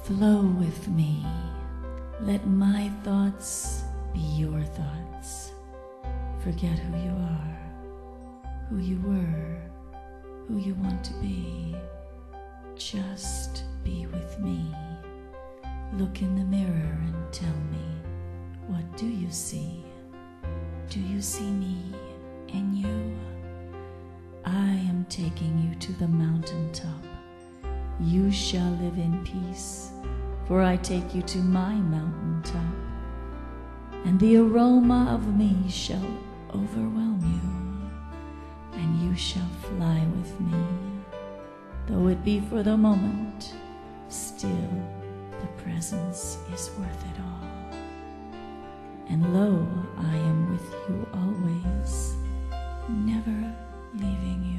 Flow with me. Let my thoughts be your thoughts. Forget who you are, who you were, who you want to be. Just be with me. Look in the mirror and tell me, what do you see? Do you see me in you? I am taking you to the mountaintop. You shall live in peace, for I take you to my mountaintop, and the aroma of me shall overwhelm you, and you shall fly with me. Though it be for the moment, still the presence is worth it all. And lo, I am with you always, never leaving you.